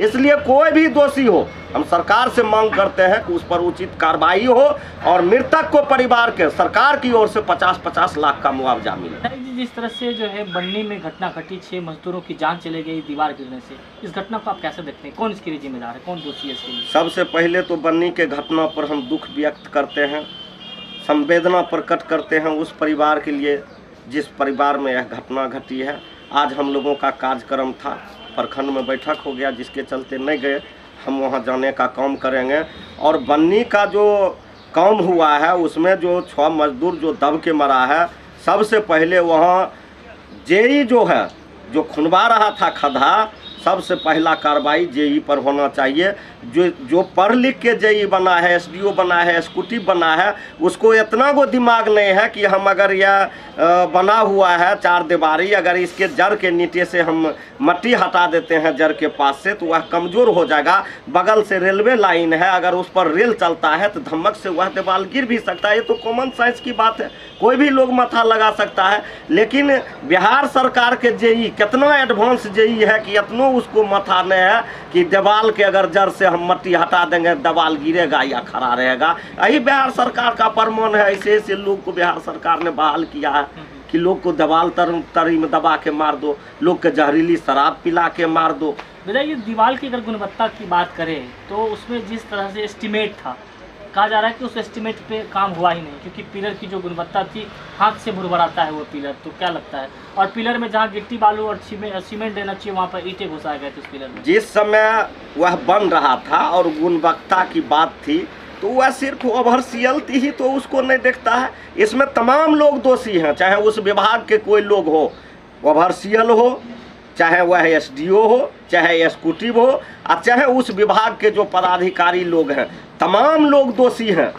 इसलिए कोई भी दोषी हो, हम सरकार से मांग करते हैं कि उस पर उचित कार्रवाई हो और मृतक को परिवार के सरकार की ओर से 50-50 लाख का मुआवजा मिले। जिस तरह से जो है बन्नी में घटना घटी, 6 मजदूरों की जान चली गई दीवार गिरने से, इस घटना को आप कैसे देखते हैं? कौन इसके लिए जिम्मेदार है, कौन दोषी है इसके लिए? सबसे पहले तो बन्नी के घटना पर हम दुख व्यक्त करते हैं, संवेदना प्रकट करते हैं उस परिवार के लिए जिस परिवार में यह घटना घटी है। आज हम लोगों का कार्यक्रम था, प्रखंड में बैठक हो गया, जिसके चलते नहीं गए। हम वहां जाने का काम करेंगे। और बन्नी का जो काम हुआ है उसमें जो 6 मजदूर जो दब के मरा है, सबसे पहले वहां जेई जो है, जो खुनवा रहा था खड्डा, सबसे पहला कार्रवाई जेई पर होना चाहिए। जो पढ़ लिख के जेई बना है, एसडीओ बना है, एग्जीक्यूटिव बना है, उसको इतना वो दिमाग नहीं है कि हम अगर यह बना हुआ है 4 दीवारी, अगर इसके जड़ के नीचे से हम मट्टी हटा देते हैं जड़ के पास से, तो वह कमज़ोर हो जाएगा। बगल से रेलवे लाइन है, अगर उस पर रेल चलता है तो धमक से वह दीवार गिर भी सकता है। ये तो कॉमन सेंस की बात है, कोई भी लोग माथा लगा सकता है। लेकिन बिहार सरकार के जेई कितना एडवांस जेई है कि इतना उसको माथा नहीं है कि दीवार के अगर जड़ से हम मट्टी हटा देंगे दीवार गिरेगा या खड़ा रहेगा। यही बिहार सरकार का प्रमाण है। ऐसे ऐसे लोग को बिहार सरकार ने बहाल किया है कि लोग को दीवार तरी में दबा के मार दो, लोग के जहरीली शराब पिला के मार दो। बताइए, दीवार की अगर गुणवत्ता की बात करें तो उसमें जिस तरह से एस्टीमेट था, कहा जा रहा है कि उस एस्टीमेट पे काम हुआ ही नहीं, क्योंकि पिलर की जो गुणवत्ता थी, हाथ से भुरभुराता है वो पिलर। तो क्या लगता है? और पिलर में जहाँ गिट्टी बालू और सीमेंट देना चाहिए, वहाँ पर ईंटें घुसाए गए थे उस पिलर में। जिस समय वह बन रहा था और गुणवत्ता की बात थी, तो वह सिर्फ ओवरसीएल थी ही, तो उसको नहीं देखता है। इसमें तमाम लोग दोषी हैं, चाहे उस विभाग के कोई लोग हो, ओवरसीएल हो, चाहे वह एसडीओ हो, चाहे एग्जीक्यूटिव हो, और चाहे उस विभाग के जो पदाधिकारी लोग हैं, तमाम लोग दोषी हैं।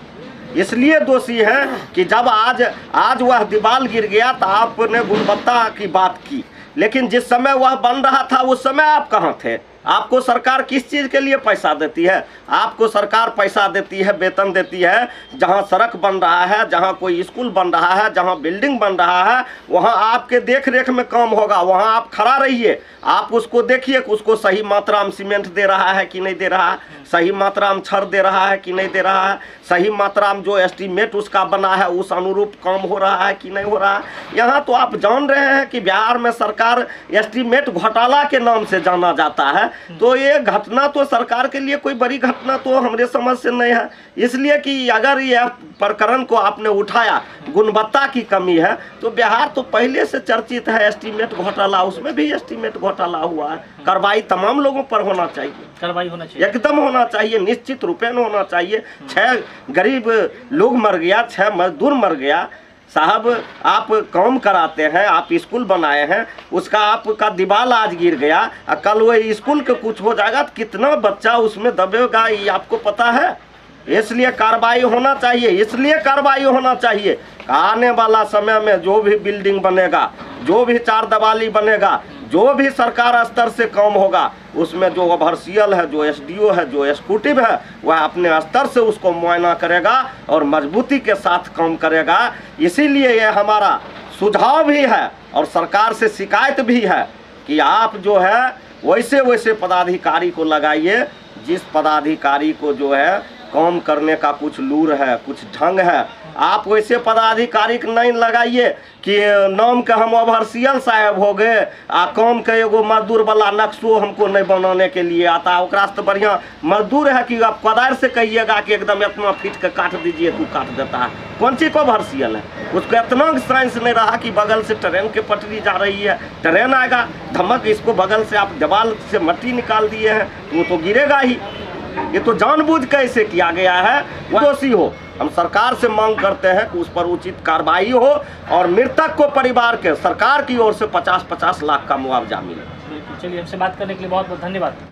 इसलिए दोषी हैं कि जब आज वह दीवार गिर गया तो आपने गुणवत्ता की बात की, लेकिन जिस समय वह बन रहा था उस समय आप कहाँ थे? आपको सरकार किस चीज़ के लिए पैसा देती है? आपको सरकार पैसा देती है, वेतन देती है, जहां सड़क बन रहा है, जहां कोई स्कूल बन रहा है, जहां बिल्डिंग बन रहा है, वहां आपके देख रेख में काम होगा। वहां आप खड़ा रहिए, आप उसको देखिए कि उसको सही मात्रा में सीमेंट दे रहा है कि नहीं दे रहा है, सही मात्रा में छड़ दे रहा है कि नहीं दे रहा है, सही मात्रा में जो एस्टीमेट उसका बना है उस अनुरूप काम हो रहा है कि नहीं हो रहा है। यहाँ तो आप जान रहे हैं कि बिहार में सरकार एस्टीमेट घोटाला के नाम से जाना जाता है। तो ये घटना तो सरकार के लिए कोई बड़ी घटना तो हमारे समझ से नहीं है। इसलिए कि अगर यह प्रकरण को आपने उठाया, गुणवत्ता की कमी है, तो बिहार तो पहले से चर्चित है एस्टीमेट घोटाला, उसमें भी एस्टीमेट घोटाला हुआ है। कार्रवाई तमाम लोगों पर होना चाहिए, कार्रवाई होना चाहिए, एकदम होना चाहिए, निश्चित रूपेण होना चाहिए। 6 गरीब लोग मर गया, 6 मजदूर मर गया। साहब, आप काम कराते हैं, आप स्कूल बनाए हैं, उसका आपका दीवार आज गिर गया, कल वो स्कूल के कुछ हो जाएगा तो कितना बच्चा उसमें दबेगा, ये आपको पता है। इसलिए कार्रवाई होना चाहिए, इसलिए कार्रवाई होना चाहिए। आने वाला समय में जो भी बिल्डिंग बनेगा, जो भी 4 दीवारी बनेगा, जो भी सरकार स्तर से काम होगा, उसमें जो ओवरसीएल है, जो एसडीओ है, जो एग्जीक्यूटिव है, वह अपने स्तर से उसको मुआयना करेगा और मजबूती के साथ काम करेगा। इसीलिए ये हमारा सुझाव भी है और सरकार से शिकायत भी है कि आप जो है वैसे पदाधिकारी को लगाइए, जिस पदाधिकारी को जो है काम करने का कुछ लूर है, कुछ ढंग है। आप वैसे पदाधिकारी को नहीं लगाइए कि नाम के हम ओवरसीएल साहब हो गए, काम के एगो मजदूर वाला नक्शो हमको नहीं बनाने के लिए आता। ओकरा से तो बढ़िया मजदूर है कि आप कोदार से कहिएगा कि एकदम इतना फीट के काट दीजिए, तू काट देता है। कौन सी को ओवरसीएल है? उसको इतना साइंस नहीं रहा कि बगल से ट्रेन की पटरी जा रही है, ट्रेन आएगा धमक, इसको बगल से आप दीवार से मट्टी निकाल दिए हैं तो वो तो गिरेगा ही। ये तो जानबूझ कैसे किया गया है, वो दोषी हो। हम सरकार से मांग करते हैं कि उस पर उचित कार्रवाई हो और मृतक को परिवार के सरकार की ओर से 50-50 लाख का मुआवजा मिले। चलिए, हमसे बात करने के लिए बहुत बहुत धन्यवाद।